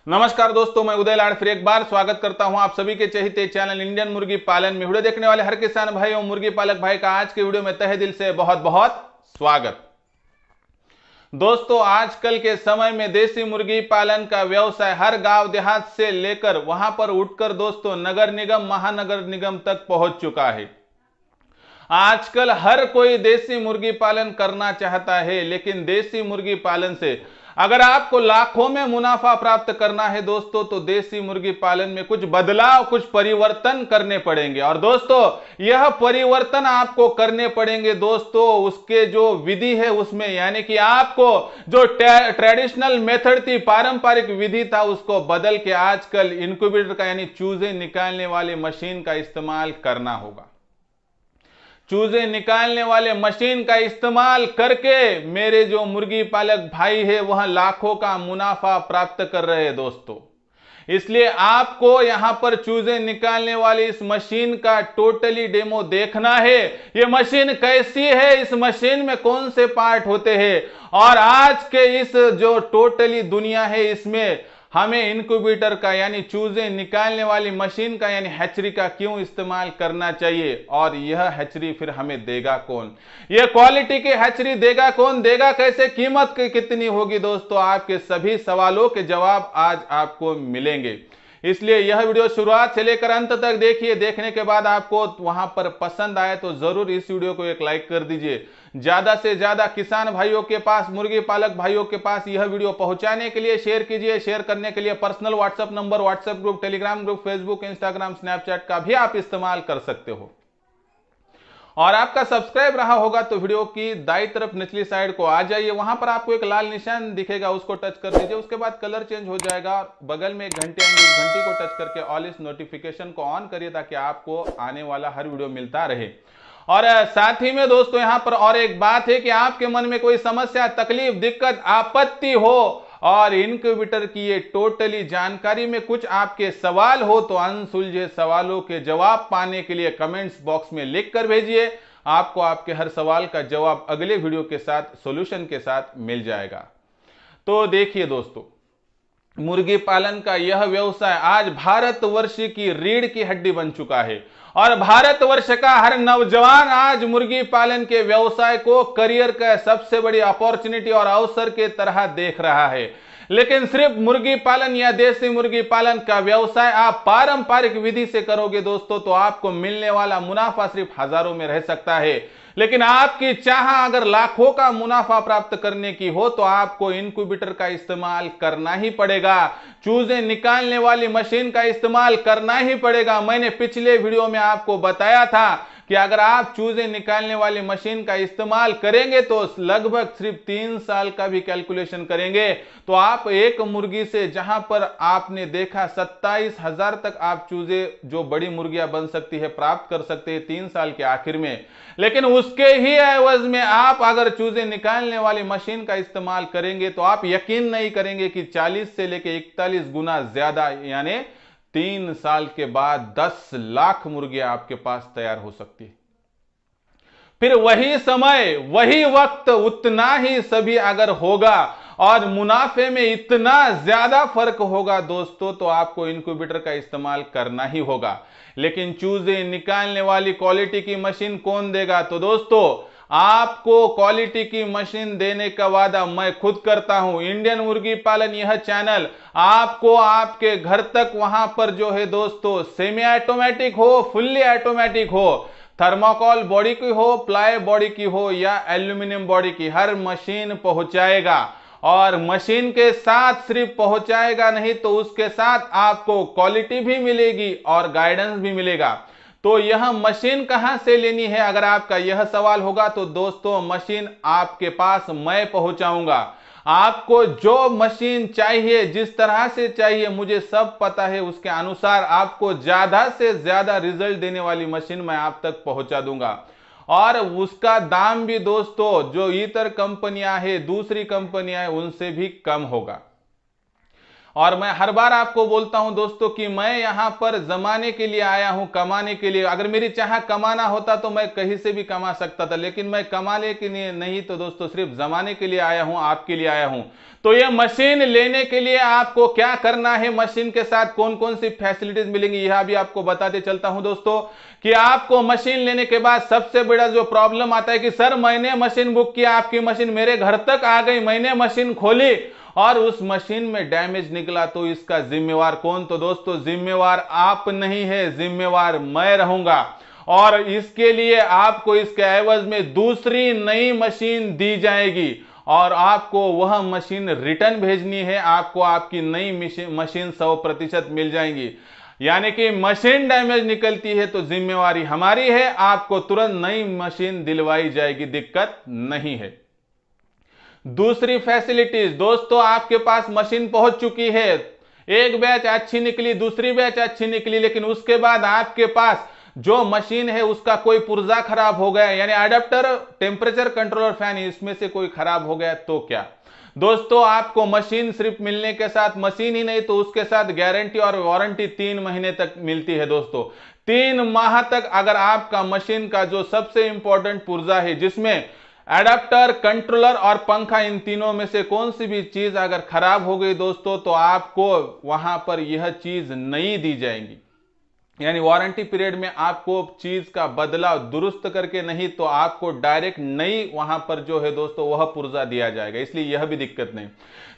नमस्कार दोस्तों, मैं उदय लाड़ फिर एक बार स्वागत करता हूं आप सभी के चहेते चैनल इंडियन मुर्गी पालन में वीडियो देखने वाले हर किसान भाई और मुर्गी पालक भाई का आज के वीडियो में तहे दिल से बहुत बहुत स्वागत। दोस्तों, आजकल के समय में देसी मुर्गी पालन का व्यवसाय हर गांव देहात से लेकर वहां पर उठकर दोस्तों नगर निगम महानगर निगम तक पहुंच चुका है। आजकल हर कोई देसी मुर्गी पालन करना चाहता है, लेकिन देसी मुर्गी पालन से अगर आपको लाखों में मुनाफा प्राप्त करना है दोस्तों, तो देसी मुर्गी पालन में कुछ बदलाव, कुछ परिवर्तन करने पड़ेंगे। और दोस्तों, यह परिवर्तन आपको करने पड़ेंगे दोस्तों उसके जो विधि है उसमें, यानी कि आपको जो ट्रेडिशनल मेथड थी, पारंपरिक विधि था, उसको बदल के आजकल इनक्यूबेटर का यानी चूजे निकालने वाली मशीन का इस्तेमाल करना होगा। चूजे निकालने वाले मशीन का इस्तेमाल करके मेरे जो मुर्गी पालक भाई है वह लाखों का मुनाफा प्राप्त कर रहे हैं दोस्तों। इसलिए आपको यहां पर चूजे निकालने वाली इस मशीन का टोटली डेमो देखना है। यह मशीन कैसी है, इस मशीन में कौन से पार्ट होते हैं, और आज के इस जो टोटली दुनिया है इसमें हमें इनक्यूबेटर का यानी चूजे निकालने वाली मशीन का यानी हैचरी का क्यों इस्तेमाल करना चाहिए, और यह हैचरी फिर हमें देगा कौन, यह क्वालिटी की हैचरी देगा कौन, देगा कैसे, कीमत कितनी होगी दोस्तों, आपके सभी सवालों के जवाब आज आपको मिलेंगे। इसलिए यह वीडियो शुरुआत से लेकर अंत तक देखिए। देखने के बाद आपको वहां पर पसंद आए तो जरूर इस वीडियो को एक लाइक कर दीजिए। ज्यादा से ज्यादा किसान भाइयों के पास, मुर्गी पालक भाइयों के पास यह वीडियो पहुंचाने के लिए शेयर कीजिए। शेयर करने के लिए personal WhatsApp number, WhatsApp group, Telegram group, Facebook, Instagram, Snapchat का भी आप इस्तेमाल कर सकते हो। और आपका सब्सक्राइब रहा होगा तो वीडियो की दाईं तरफ निचली साइड को आ जाइए, वहां पर आपको एक लाल निशान दिखेगा, उसको टच कर दीजिए। उसके बाद कलर चेंज हो जाएगा और बगल में एक घंटी आएंगी, उस घंटी को टच करके ऑल इस नोटिफिकेशन को ऑन करिए ताकि आपको आने वाला हर वीडियो मिलता रहे। और साथ ही में दोस्तों यहां पर और एक बात है कि आपके मन में कोई समस्या, तकलीफ, दिक्कत, आपत्ति हो और इनक्यूबेटर की ये टोटली जानकारी में कुछ आपके सवाल हो तो अनसुलझे सवालों के जवाब पाने के लिए कमेंट्स बॉक्स में लिख कर भेजिए। आपको आपके हर सवाल का जवाब अगले वीडियो के साथ, सॉल्यूशन के साथ मिल जाएगा। तो देखिए दोस्तों, मुर्गी पालन का यह व्यवसाय आज भारतवर्ष की रीढ़ की हड्डी बन चुका है और भारतवर्ष का हर नौजवान आज मुर्गी पालन के व्यवसाय को करियर का सबसे बड़ी अपॉर्चुनिटी और अवसर के तरह देख रहा है। लेकिन सिर्फ मुर्गी पालन या देसी मुर्गी पालन का व्यवसाय आप पारंपरिक विधि से करोगे दोस्तों, तो आपको मिलने वाला मुनाफा सिर्फ हजारों में रह सकता है। लेकिन आपकी चाह अगर लाखों का मुनाफा प्राप्त करने की हो तो आपको इनक्यूबेटर का इस्तेमाल करना ही पड़ेगा, चूजे निकालने वाली मशीन का इस्तेमाल करना ही पड़ेगा। मैंने पिछले वीडियो में आपको बताया था कि अगर आप चूजे निकालने वाली मशीन का इस्तेमाल करेंगे तो लगभग सिर्फ 3 साल का भी कैलकुलेशन करेंगे तो आप एक मुर्गी से जहां पर आपने देखा 27,000 तक आप चूजे, जो बड़ी मुर्गियां बन सकती है, प्राप्त कर सकते हैं 3 साल के आखिर में। लेकिन उसके ही एवज में आप अगर चूजे निकालने वाली मशीन का इस्तेमाल करेंगे तो आप यकीन नहीं करेंगे कि 40 से लेकर 41 गुना ज्यादा, यानी 3 साल के बाद 10 लाख मुर्गियां आपके पास तैयार हो सकती है। फिर वही समय, वही वक्त, उतना ही सभी अगर होगा और मुनाफे में इतना ज्यादा फर्क होगा दोस्तों, तो आपको इनक्यूबेटर का इस्तेमाल करना ही होगा। लेकिन चूजे निकालने वाली क्वालिटी की मशीन कौन देगा? तो दोस्तों, आपको क्वालिटी की मशीन देने का वादा मैं खुद करता हूं। इंडियन मुर्गी पालन यह चैनल आपको आपके घर तक वहां पर जो है दोस्तों, सेमी ऑटोमेटिक हो, फुल्ली ऑटोमेटिक हो, थर्माकोल बॉडी की हो, प्लाई बॉडी की हो या एल्यूमिनियम बॉडी की, हर मशीन पहुंचाएगा। और मशीन के साथ सिर्फ पहुंचाएगा नहीं तो उसके साथ आपको क्वालिटी भी मिलेगी और गाइडेंस भी मिलेगा। तो यह मशीन कहां से लेनी है, अगर आपका यह सवाल होगा तो दोस्तों मशीन आपके पास मैं पहुंचाऊंगा। आपको जो मशीन चाहिए, जिस तरह से चाहिए, मुझे सब पता है, उसके अनुसार आपको ज्यादा से ज्यादा रिजल्ट देने वाली मशीन मैं आप तक पहुंचा दूंगा। और उसका दाम भी दोस्तों जो इतर कंपनियां हैं, दूसरी कंपनियां हैं, उनसे भी कम होगा। और मैं हर बार आपको बोलता हूं दोस्तों कि मैं यहां पर जमाने के लिए आया हूं, कमाने के लिए। अगर मेरी चाह कमाना होता तो मैं कहीं से भी कमा सकता था, लेकिन मैं कमाने के लिए नहीं, तो दोस्तों सिर्फ जमाने के लिए आया हूं, आपके लिए आया हूं। तो ये मशीन लेने के लिए आपको क्या करना है, मशीन के साथ कौन कौन सी फैसिलिटीज मिलेंगी, यह भी आपको बताते चलता हूं दोस्तों। कि आपको मशीन लेने के बाद सबसे बड़ा जो प्रॉब्लम आता है कि सर मैंने मशीन बुक किया, आपकी मशीन मेरे घर तक आ गई, मैंने मशीन खोली और उस मशीन में डैमेज निकला, तो इसका जिम्मेवार कौन? तो दोस्तों जिम्मेवार आप नहीं है, जिम्मेवार मैं रहूंगा। और इसके लिए आपको इसके एवज में दूसरी नई मशीन दी जाएगी और आपको वह मशीन रिटर्न भेजनी है, आपको आपकी नई मशीन 100% मिल जाएंगी। यानी कि मशीन डैमेज निकलती है तो जिम्मेवारी हमारी है, आपको तुरंत नई मशीन दिलवाई जाएगी, दिक्कत नहीं है। दूसरी फैसिलिटीज दोस्तों, आपके पास मशीन पहुंच चुकी है, एक बैच अच्छी निकली, दूसरी बैच अच्छी निकली, लेकिन उसके बाद आपके पास जो मशीन है उसका कोई पुर्जा खराब हो गया, यानी अडेप्टर, टेम्परेचर कंट्रोलर, फैन, इसमें से कोई खराब हो गया तो क्या? दोस्तों आपको मशीन सिर्फ मिलने के साथ, मशीन ही नहीं तो उसके साथ गारंटी और वारंटी 3 महीने तक मिलती है दोस्तों। 3 माह तक अगर आपका मशीन का जो सबसे इंपॉर्टेंट पुर्जा है, जिसमें एडाप्टर, कंट्रोलर और पंखा, इन तीनों में से कौन सी भी चीज अगर खराब हो गई दोस्तों, तो आपको वहां पर यह चीज नई दी जाएगी। यानी वारंटी पीरियड में आपको चीज का बदलाव दुरुस्त करके नहीं, तो आपको डायरेक्ट नई वहां पर जो है दोस्तों वह पुर्जा दिया जाएगा, इसलिए यह भी दिक्कत नहीं।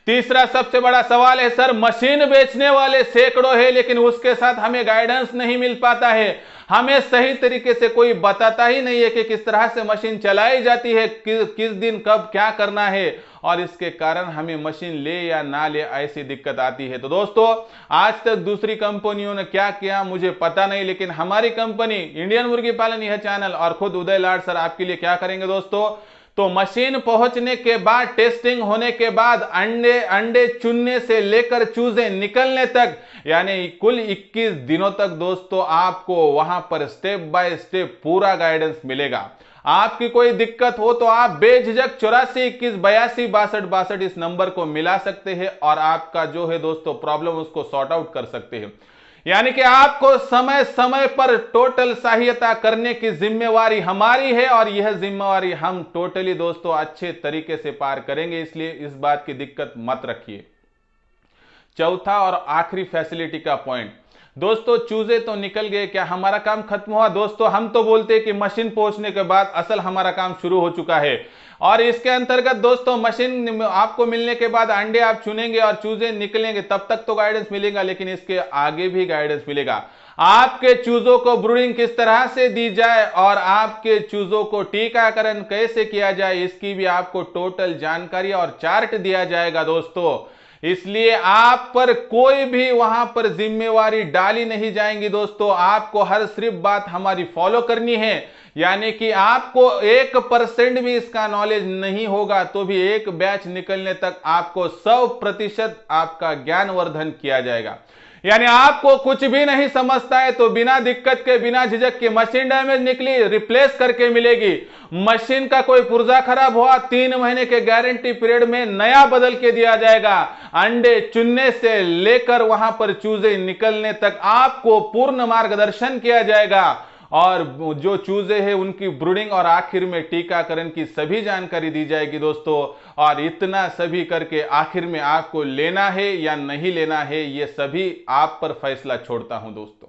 तीसरा सबसे बड़ा सवाल है, सर मशीन बेचने वाले सैकड़ों है लेकिन उसके साथ हमें गाइडेंस नहीं मिल पाता है, हमें सही तरीके से कोई बताता ही नहीं है कि किस तरह से मशीन चलाई जाती है, किस दिन कब क्या करना है, और इसके कारण हमें मशीन ले या ना ले ऐसी दिक्कत आती है। तो दोस्तों आज तक दूसरी कंपनियों ने क्या किया मुझे पता नहीं, लेकिन हमारी कंपनी इंडियन मुर्गी पालन यह चैनल और खुद उदय लाड सर आपके लिए क्या करेंगे दोस्तों, तो मशीन पहुंचने के बाद, टेस्टिंग होने के बाद, अंडे चुनने से लेकर चूजे निकलने तक, यानी कुल 21 दिनों तक दोस्तों आपको वहां पर स्टेप बाय स्टेप पूरा गाइडेंस मिलेगा। आपकी कोई दिक्कत हो तो आप बेझिझक 84 21 82 62 62 इस नंबर को मिला सकते हैं और आपका जो है दोस्तों प्रॉब्लम उसको सॉर्ट आउट कर सकते हैं। यानी कि आपको समय समय पर टोटल सहायता करने की जिम्मेवारी हमारी है और यह जिम्मेवारी हम टोटली दोस्तों अच्छे तरीके से पार करेंगे, इसलिए इस बात की दिक्कत मत रखिए। चौथा और आखिरी फैसिलिटी का पॉइंट दोस्तों, चूजे तो निकल गए, क्या हमारा काम खत्म हुआ? दोस्तों हम तो बोलते हैं कि मशीन पहुंचने के बाद असल हमारा काम शुरू हो चुका है, और इसके अंतर्गत दोस्तों मशीन आपको मिलने के बाद अंडे आप चुनेंगे और चूजे निकलेंगे, तब तक तो गाइडेंस मिलेगा, लेकिन इसके आगे भी गाइडेंस मिलेगा। आपके चूजों को ब्रूडिंग किस तरह से दी जाए और आपके चूजों को टीकाकरण कैसे किया जाए, इसकी भी आपको टोटल जानकारी और चार्ट दिया जाएगा दोस्तों। इसलिए आप पर कोई भी वहां पर जिम्मेवारी डाली नहीं जाएंगी दोस्तों, आपको हर सिर्फ बात हमारी फॉलो करनी है। यानी कि आपको 1% भी इसका नॉलेज नहीं होगा तो भी एक बैच निकलने तक आपको 100% आपका ज्ञानवर्धन किया जाएगा। यानी आपको कुछ भी नहीं समझता है तो बिना दिक्कत के, बिना झिझक के, मशीन डैमेज निकली रिप्लेस करके मिलेगी, मशीन का कोई पुर्जा खराब हुआ 3 महीने के गारंटी पीरियड में नया बदल के दिया जाएगा। अंडे चुनने से लेकर वहां पर चूजे निकलने तक आपको पूर्ण मार्गदर्शन किया जाएगा और जो चूजे हैं उनकी ब्रूडिंग और आखिर में टीकाकरण की सभी जानकारी दी जाएगी दोस्तों। और इतना सभी करके आखिर में आपको लेना है या नहीं लेना है ये सभी आप पर फैसला छोड़ता हूं दोस्तों।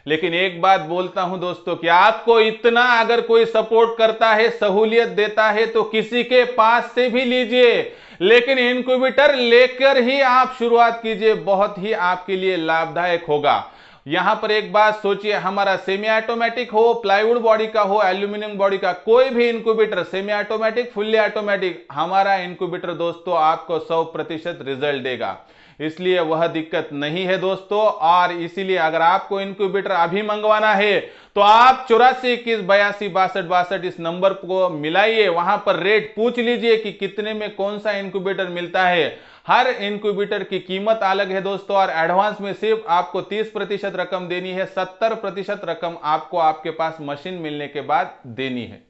लेकिन एक बात बोलता हूं दोस्तों कि आपको इतना अगर कोई सपोर्ट करता है, सहूलियत देता है तो किसी के पास से भी लीजिए, लेकिन इनक्यूबेटर लेकर ही आप शुरुआत कीजिए, बहुत ही आपके लिए लाभदायक होगा। यहां पर एक बात सोचिए, हमारा सेमी ऑटोमेटिक हो, प्लाईवुड बॉडी का हो, एल्यूमिनियम बॉडी का, कोई भी incubator, semi automatic, fully automatic, हमारा इनक्यूबेटर दोस्तों आपको 100% रिजल्ट देगा, इसलिए वह दिक्कत नहीं है दोस्तों। और इसीलिए अगर आपको इनक्यूबेटर अभी मंगवाना है तो आप 84 21 82 62 62 इस नंबर को मिलाइए, वहां पर रेट पूछ लीजिए कि कितने में कौन सा इनक्यूबेटर मिलता है। हर इनक्यूबेटर की कीमत अलग है दोस्तों और एडवांस में सिर्फ आपको 30% रकम देनी है, 70% रकम आपको आपके पास मशीन मिलने के बाद देनी है।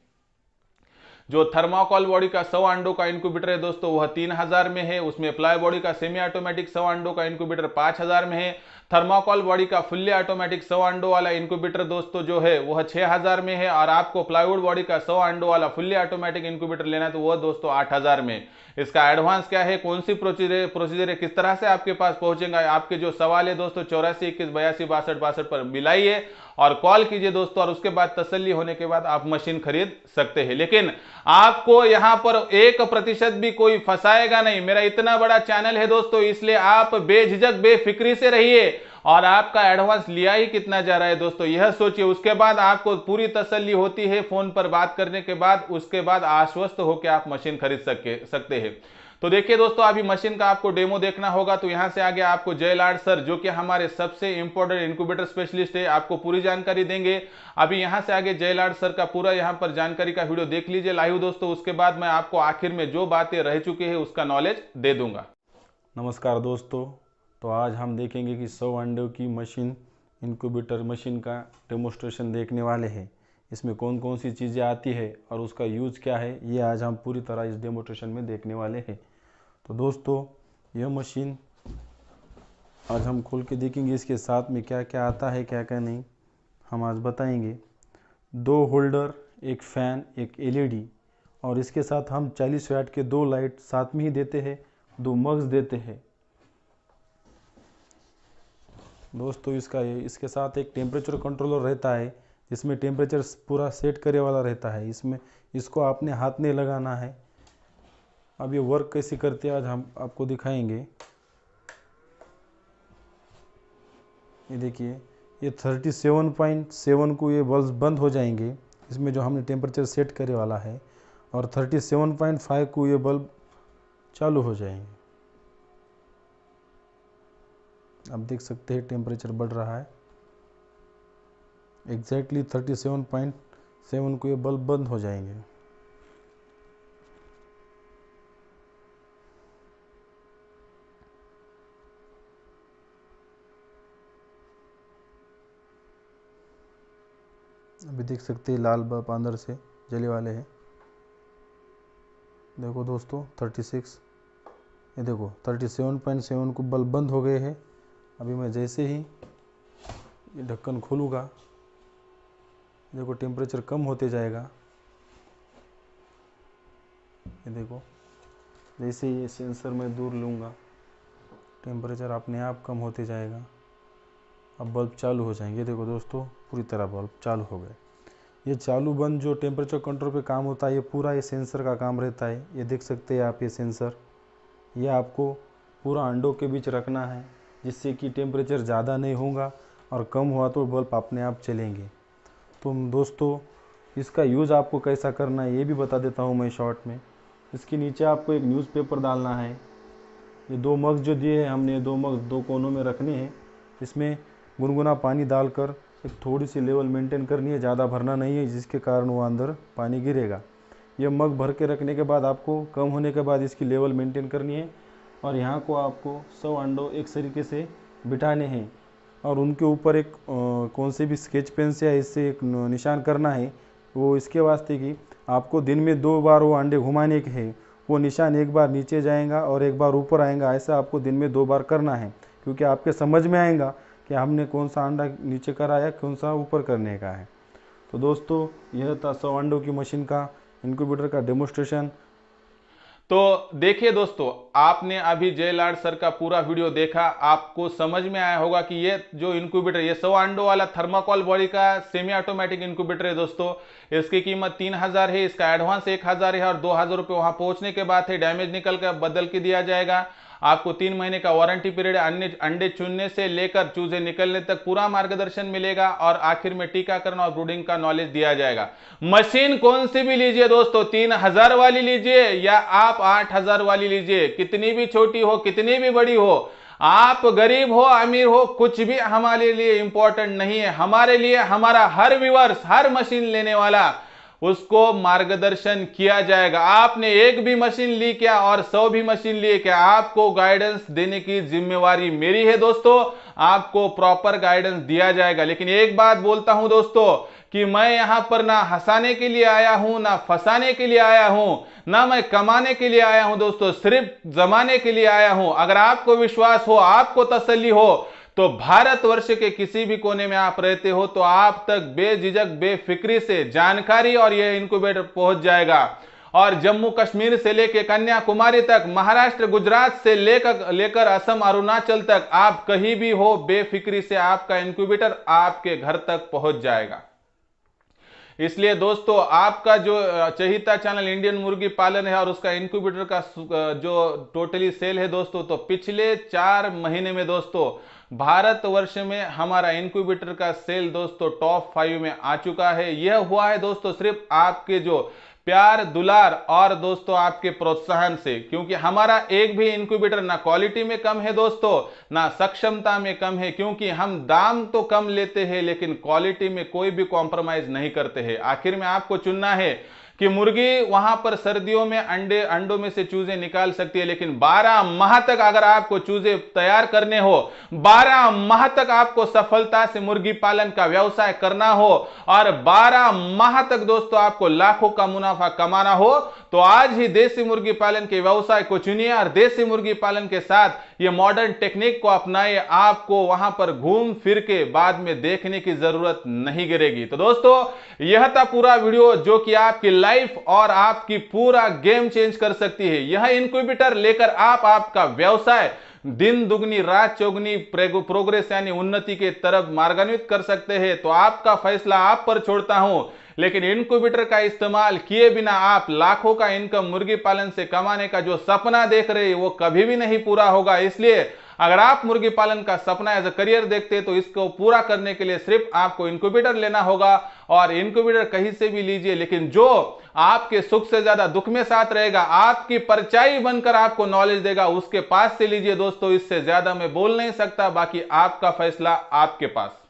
जो थर्माकोल बॉडी का 100 अंडों का इंक्यूबेटर है दोस्तों वह 3000 में है। उसमें प्लाई बॉडी का सेमी ऑटोमेटिक 100 अंडों का इंक्यूबेटर 5000 में है। थर्माकोल बॉडी का फुल्ली ऑटोमेटिक 100 अंडों वाला इंक्यूबेटर दोस्तों जो है वह 6000 में है। और आपको प्लाईवुड बॉडी का 100 अंडों वाला फुल्ली ऑटोमेटिक इंक्यूबेटर लेना है तो वह दोस्तों 8000 में। इसका एडवांस क्या है, कौन सी प्रोसीजर है, किस तरह से आपके पास पहुंचेगा, आपके जो सवाल है दोस्तों 84 21 82 62 62 पर मिलाइए और कॉल कीजिए दोस्तों, और उसके बाद तसल्ली होने के बाद आप मशीन खरीद सकते हैं। लेकिन आपको यहां पर 1% भी कोई फंसाएगा नहीं। मेरा इतना बड़ा चैनल है दोस्तों, इसलिए आप बेझिझक बेफिक्री से रहिए और आपका एडवांस लिया ही कितना जा रहा है दोस्तों यह सोचिए। उसके बाद आपको पूरी तसल्ली होती है फोन पर बात करने के बाद, उसके बाद आश्वस्त होकर आप मशीन खरीद सकते हैं। तो देखिए दोस्तों, अभी मशीन का आपको डेमो देखना होगा तो यहां से आगे आपको जयलाल सर जो कि हमारे सबसे इंपॉर्टेंट इंक्यूबेटर स्पेशलिस्ट है आपको पूरी जानकारी देंगे। अभी यहां से आगे जयलाल सर का पूरा यहां पर जानकारी का वीडियो देख लीजिए लाइव दोस्तों, उसके बाद मैं आपको आखिर में जो बातें रह चुकी है उसका नॉलेज दे दूंगा। नमस्कार दोस्तों, तो आज हम देखेंगे कि 100 अंडों की मशीन इंक्यूबेटर मशीन का डेमोस्ट्रेशन देखने वाले हैं। इसमें कौन कौन सी चीज़ें आती है और उसका यूज़ क्या है ये आज हम पूरी तरह इस डेमोस्ट्रेशन में देखने वाले हैं। तो दोस्तों यह मशीन आज हम खोल के देखेंगे, इसके साथ में क्या क्या आता है क्या क्या नहीं हम आज बताएंगे। 2 होल्डर, एक फ़ैन, एक एलईडी और इसके साथ हम 40 वाट के 2 लाइट साथ में ही देते हैं, 2 मग्स देते हैं दोस्तों। इसके साथ एक टेम्परेचर कंट्रोलर रहता है जिसमें टेम्परेचर पूरा सेट करे वाला रहता है। इसमें इसको आपने हाथ नहीं लगाना है। अब ये वर्क कैसे करते हैं आज हम आपको दिखाएंगे। ये देखिए, ये 37.7 को ये बल्ब बंद हो जाएंगे इसमें जो हमने टेम्परेचर सेट करे वाला है, और 37.5 को ये बल्ब चालू हो जाएंगे। आप देख सकते हैं टेम्परेचर बढ़ रहा है। एग्जैक्टली 37.7 को ये बल्ब बंद हो जाएंगे। अभी देख सकते हैं लाल बल्ब अंदर से जले वाले हैं। देखो दोस्तों 36, ये देखो 37.7 को बल्ब बंद हो गए हैं। अभी मैं जैसे ही ये ढक्कन खोलूँगा देखो टेम्परेचर कम होते जाएगा। ये देखो जैसे ही ये सेंसर मैं दूर लूँगा टेम्परेचर अपने आप कम होते जाएगा। अब बल्ब चालू हो जाएंगे। देखो दोस्तों पूरी तरह बल्ब चालू हो गए। ये चालू बंद जो टेम्परेचर कंट्रोल पे काम होता है ये पूरा ये सेंसर का काम रहता है। ये देख सकते हैं आप, ये सेंसर ये आपको पूरा अंडों के बीच रखना है जिससे कि टेम्परेचर ज़्यादा नहीं होगा और कम हुआ तो बल्ब अपने आप चलेंगे। तो दोस्तों इसका यूज़ आपको कैसा करना है ये भी बता देता हूँ मैं शॉर्ट में। इसके नीचे आपको एक न्यूज़पेपर डालना है। ये 2 मग्स जो दिए हैं हमने, 2 मग्स 2 कोनों में रखने हैं। इसमें गुनगुना पानी डालकर एक थोड़ी सी लेवल मेंटेन करनी है, ज़्यादा भरना नहीं है जिसके कारण वो अंदर पानी गिरेगा। ये मग भर के रखने के बाद आपको कम होने के बाद इसकी लेवल मेंटेन करनी है और यहाँ को आपको 100 अंडों एक तरीके से बिठाने हैं और उनके ऊपर एक कौन से भी स्केच पेन से या इससे एक निशान करना है। वो इसके वास्ते कि आपको दिन में 2 बार वो अंडे घुमाने के हैं। वो निशान एक बार नीचे जाएगा और एक बार ऊपर आएगा। ऐसा आपको दिन में 2 बार करना है क्योंकि आपके समझ में आएगा कि हमने कौन सा अंडा नीचे कराया कौन सा ऊपर करने का है। तो दोस्तों यह था 100 अंडों की मशीन का इंक्यूबेटर का डेमोस्ट्रेशन। तो देखिए दोस्तों, आपने अभी जयलाल सर का पूरा वीडियो देखा, आपको समझ में आया होगा कि ये जो इंक्यूबेटर ये 100 अंडों वाला थर्माकोल बॉडी का सेमी ऑटोमेटिक इंक्यूबेटर है दोस्तों। इसकी कीमत 3000 है, इसका एडवांस 1000 है और 2000 रुपये वहां पहुंचने के बाद है डैमेज निकल कर बदल के दिया जाएगा। आपको 3 महीने का वारंटी पीरियड, अंडे चुनने से लेकर चूजे निकलने तक पूरा मार्गदर्शन मिलेगा और आखिर में टीकाकरण और ब्रूडिंग का नॉलेज दिया जाएगा। मशीन कौन सी भी लीजिए दोस्तों, 3000 वाली लीजिए या आप 8000 वाली लीजिए, कितनी भी छोटी हो कितनी भी बड़ी हो, आप गरीब हो अमीर हो, कुछ भी हमारे लिए इंपॉर्टेंट नहीं है। हमारे लिए हमारा हर व्यूअर्स, हर मशीन लेने वाला उसको मार्गदर्शन किया जाएगा। आपने एक भी मशीन ली क्या और 100 भी मशीन लिए क्या, आपको गाइडेंस देने की जिम्मेवारी मेरी है दोस्तों। आपको प्रॉपर गाइडेंस दिया जाएगा। लेकिन एक बात बोलता हूं दोस्तों कि मैं यहां पर ना हंसाने के लिए आया हूं, ना फंसाने के लिए आया हूं, ना मैं कमाने के लिए आया हूं दोस्तों, सिर्फ जमाने के लिए आया हूं। अगर आपको विश्वास हो, आपको तसल्ली हो, तो भारतवर्ष के किसी भी कोने में आप रहते हो तो आप तक बेझिझक बेफिक्री से जानकारी और यह इनक्यूबेटर पहुंच जाएगा। और जम्मू कश्मीर से लेकर कन्याकुमारी तक, महाराष्ट्र गुजरात से लेकर असम अरुणाचल तक, आप कहीं भी हो बेफिक्री से आपका इनक्यूबेटर आपके घर तक पहुंच जाएगा। इसलिए दोस्तों आपका जो चहीता चैनल इंडियन मुर्गी पालन है और उसका इनक्यूबेटर का जो टोटली सेल है दोस्तों, तो पिछले 4 महीने में दोस्तों भारतवर्ष में हमारा इनक्यूबेटर का सेल दोस्तों टॉप 5 में आ चुका है। यह हुआ है दोस्तों सिर्फ आपके जो प्यार दुलार और दोस्तों आपके प्रोत्साहन से, क्योंकि हमारा एक भी इनक्यूबेटर ना क्वालिटी में कम है दोस्तों, ना सक्षमता में कम है, क्योंकि हम दाम तो कम लेते हैं लेकिन क्वालिटी में कोई भी कॉम्प्रोमाइज नहीं करते हैं। आखिर में आपको चुनना है कि मुर्गी वहां पर सर्दियों में अंडों में से चूजे निकाल सकती है, लेकिन 12 माह तक अगर आपको चूजे तैयार करने हो, 12 माह तक आपको सफलता से मुर्गी पालन का व्यवसाय करना हो और 12 माह तक दोस्तों आपको लाखों का मुनाफा कमाना हो, तो आज ही देसी मुर्गी पालन के व्यवसाय को चुनिए और देसी मुर्गी पालन के साथ ये मॉडर्न टेक्निक को अपनाइए। आपको वहां पर घूम फिर के बाद में देखने की जरूरत नहीं गिरेगी। तो दोस्तों यह था पूरा वीडियो जो कि आपकी लाइफ और आपकी पूरा गेम चेंज कर सकती है। यह इनक्यूबेटर लेकर आप आपका व्यवसाय दिन दुगनी रात चौगनी प्रोग्रेस यानी उन्नति के तरफ मार्गान्वित कर सकते हैं। तो आपका फैसला आप पर छोड़ता हूं, लेकिन इनक्यूबेटर का इस्तेमाल किए बिना आप लाखों का इनकम मुर्गी पालन से कमाने का जो सपना देख रहे हैं वो कभी भी नहीं पूरा होगा। इसलिए अगर आप मुर्गी पालन का सपना एज अ करियर देखते हैं तो इसको पूरा करने के लिए सिर्फ आपको इनक्यूबेटर लेना होगा। और इनक्यूबेटर कहीं से भी लीजिए, लेकिन जो आपके सुख से ज्यादा दुख में साथ रहेगा, आपकी परछाई बनकर आपको नॉलेज देगा, उसके पास से लीजिए दोस्तों। इससे ज्यादा मैं बोल नहीं सकता, बाकी आपका फैसला आपके पास।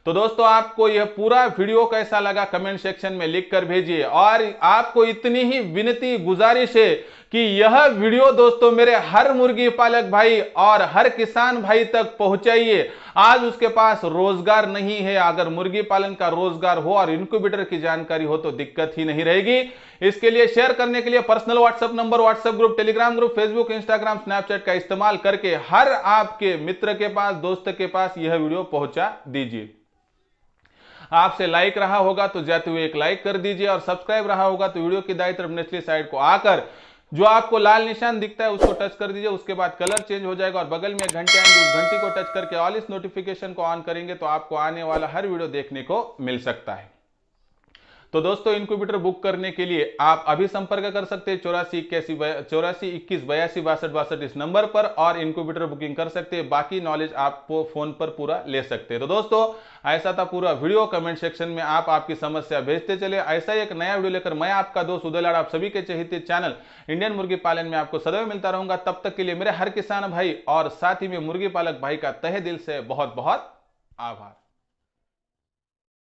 तो दोस्तों आपको यह पूरा वीडियो कैसा लगा कमेंट सेक्शन में लिख कर भेजिए। और आपको इतनी ही विनती गुजारिश है कि यह वीडियो दोस्तों मेरे हर मुर्गी पालक भाई और हर किसान भाई तक पहुंचाइए। आज उसके पास रोजगार नहीं है, अगर मुर्गी पालन का रोजगार हो और इनक्यूबेटर की जानकारी हो तो दिक्कत ही नहीं रहेगी। इसके लिए शेयर करने के लिए personal WhatsApp number, WhatsApp group, Telegram group, Facebook, Instagram, Snapchat का इस्तेमाल करके हर आपके मित्र के पास, दोस्त के पास यह वीडियो पहुंचा दीजिए। आपसे लाइक रहा होगा तो जाते हुए एक लाइक कर दीजिए, और सब्सक्राइब रहा होगा तो वीडियो की दाईं तरफ निचली साइड को आकर जो आपको लाल निशान दिखता है उसको टच कर दीजिए। उसके बाद कलर चेंज हो जाएगा और बगल में घंटे आएंगे, उस घंटी को टच करके ऑल इस नोटिफिकेशन को ऑन करेंगे तो आपको आने वाला हर वीडियो देखने को मिल सकता है। तो दोस्तों इनक्यूबेटर बुक करने के लिए आप अभी संपर्क कर सकते हैं 842182 इस नंबर पर, और इनक्यूबेटर बुकिंग कर सकते हैं। बाकी नॉलेज आपको फोन पर पूरा ले सकते हैं। तो दोस्तों ऐसा था पूरा वीडियो। कमेंट सेक्शन में आप आपकी समस्या भेजते चले। ऐसा ही एक नया वीडियो लेकर मैं आपका दोस्त उदय लाड आप सभी के चहेते चैनल इंडियन मुर्गी पालन में आपको सदैव मिलता रहूंगा। तब तक के लिए मेरे हर किसान भाई और साथ ही में मुर्गी पालक भाई का तहे दिल से बहुत बहुत आभार।